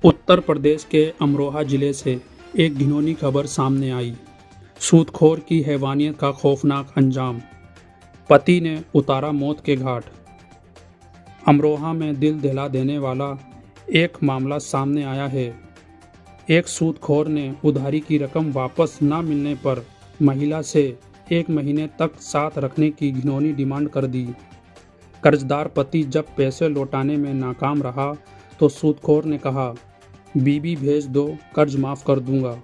उत्तर प्रदेश के अमरोहा जिले से एक घिनौनी खबर सामने आई। सूदखोर की हैवानियत का खौफनाक अंजाम, पति ने उतारा मौत के घाट। अमरोहा में दिल दहला देने वाला एक मामला सामने आया है। एक सूदखोर ने उधारी की रकम वापस न मिलने पर महिला से 1 महीने तक साथ रखने की घिनौनी डिमांड कर दी। कर्जदार पति जब पैसे लौटाने में नाकाम रहा तो सूदखोर ने कहा, बीबी भेज दो, कर्ज माफ़ कर दूंगा।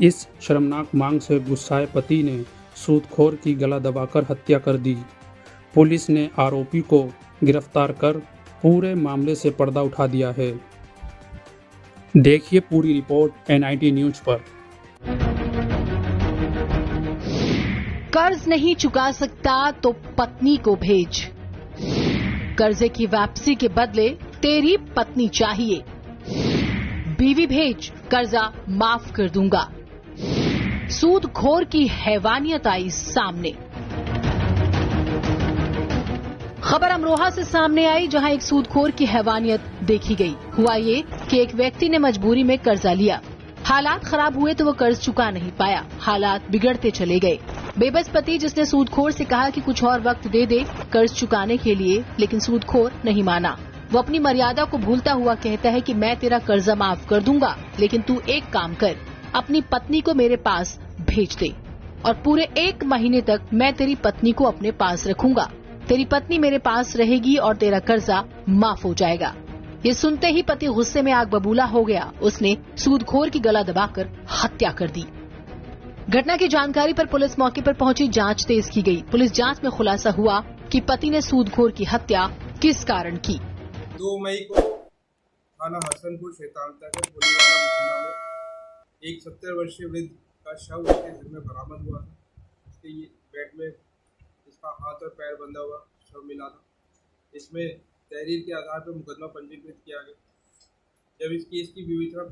इस शर्मनाक मांग से गुस्साए पति ने सूदखोर की गला दबाकर हत्या कर दी। पुलिस ने आरोपी को गिरफ्तार कर पूरे मामले से पर्दा उठा दिया है। देखिए पूरी रिपोर्ट NIT न्यूज़ पर। कर्ज नहीं चुका सकता तो पत्नी को भेज, कर्जे की वापसी के बदले तेरी पत्नी चाहिए, बीवी भेज, कर्जा माफ कर दूंगा। सूदखोर की हैवानियत आई सामने। खबर अमरोहा से सामने आई, जहां एक सूदखोर की हैवानियत देखी गई। हुआ ये कि एक व्यक्ति ने मजबूरी में कर्जा लिया, हालात खराब हुए तो वो कर्ज चुका नहीं पाया, हालात बिगड़ते चले गए। बेबस पति जिसने सूदखोर से कहा कि कुछ और वक्त दे दे कर्ज चुकाने के लिए, लेकिन सूदखोर नहीं माना। वो अपनी मर्यादा को भूलता हुआ कहता है कि मैं तेरा कर्जा माफ कर दूंगा, लेकिन तू एक काम कर, अपनी पत्नी को मेरे पास भेज दे और पूरे 1 महीने तक मैं तेरी पत्नी को अपने पास रखूंगा। तेरी पत्नी मेरे पास रहेगी और तेरा कर्जा माफ हो जाएगा। ये सुनते ही पति गुस्से में आग बबूला हो गया। उसने सूदखोर की गला दबाकर हत्या कर दी। घटना की जानकारी पर पुलिस मौके पर पहुंची, जांच तेज की गई। पुलिस जांच में खुलासा हुआ कि पति ने सूदखोर की हत्या किस कारण की। 2 मई को थाना हसनपुर शैतानता के गोलीवाला मोहल्ला में एक 70 वर्षीय वृद्ध का शव उसके घर में बरामद हुआ था। उसके बेड में इसका हाथ और पैर बंधा हुआ शव मिला था। इसमें तहरीर के आधार पर मुकदमा पंजीकृत किया गया। जब इस केस की विवेचना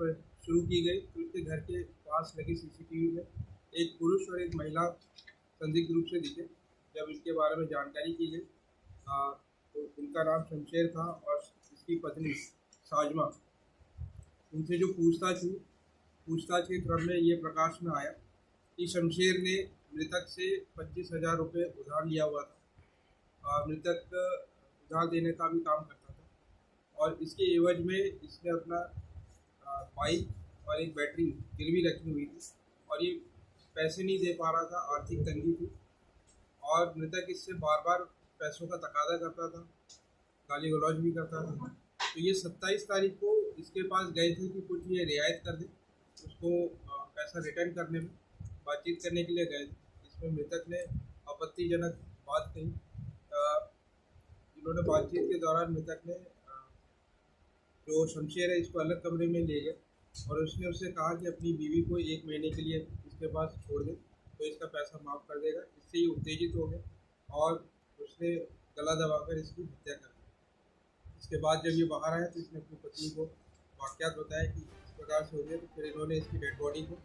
शुरू की गई तो उसके घर के पास लगी CCTV में एक पुरुष और एक महिला संदिग्ध रूप से दिखे। जब इसके बारे में जानकारी की गई तो उनका नाम शमशेर था और इसकी पत्नी साजमा। उनसे जो पूछताछ के क्रम में ये प्रकाश में आया कि शमशेर ने मृतक से 25,000 रुपये उधार लिया हुआ था। मृतक उधार देने का भी काम करता था और इसके एवज में इसने अपना बाइक और एक बैटरी गिरवी रखी हुई थी और ये पैसे नहीं दे पा रहा था, आर्थिक तंगी थी और मृतक इससे बार बार पैसों का तकादा करता था, गाली गलौज भी करता था। तो ये 27 तारीख को इसके पास गए थे कि कुछ ये रियायत कर दे, उसको पैसा रिटर्न करने में बातचीत करने के लिए गए थे। इसमें मृतक ने आपत्तिजनक बात कही। इन्होंने बातचीत के दौरान मृतक ने जो शमशेर है इसको अलग कमरे में ले गए और उसने उससे कहा कि अपनी बीवी को 1 महीने के लिए इसके पास छोड़ दे तो इसका पैसा माफ़ कर देगा। इससे ये उत्तेजित हो गए और उसने गला दबाकर इसकी हत्या कर दी। इसके बाद जब ये बाहर आया तो इसने अपनी पत्नी को वाक़यात बताया कि इस प्रकार से हो गया। तो फिर इन्होंने इसकी डेड बॉडी को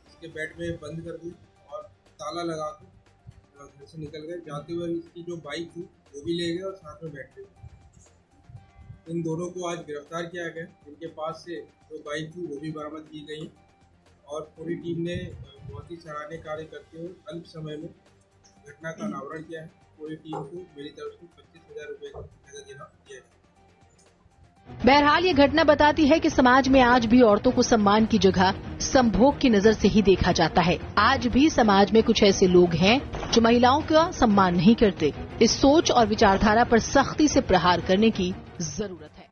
इसके बेड में बंद कर दिया और ताला लगा कर घर से निकल गए। जाते हुए इसकी जो बाइक थी वो भी ले गए और साथ में बैठ गए। इन दोनों को आज गिरफ्तार किया गया। इनके पास से जो बाइक थी वो भी बरामद की गई और पूरी टीम ने बहुत ही सराहनीय कार्य करते हुए अल्प समय में घटना का अनावरण किया है। पूरी टीम को मेरी तरफ से 25,000 रुपये का नगद इनाम दिया है। बहरहाल ये घटना बताती है कि समाज में आज भी औरतों को सम्मान की जगह संभोग की नजर से ही देखा जाता है। आज भी समाज में कुछ ऐसे लोग हैं जो महिलाओं का सम्मान नहीं करते। इस सोच और विचारधारा पर सख्ती से प्रहार करने की जरूरत है।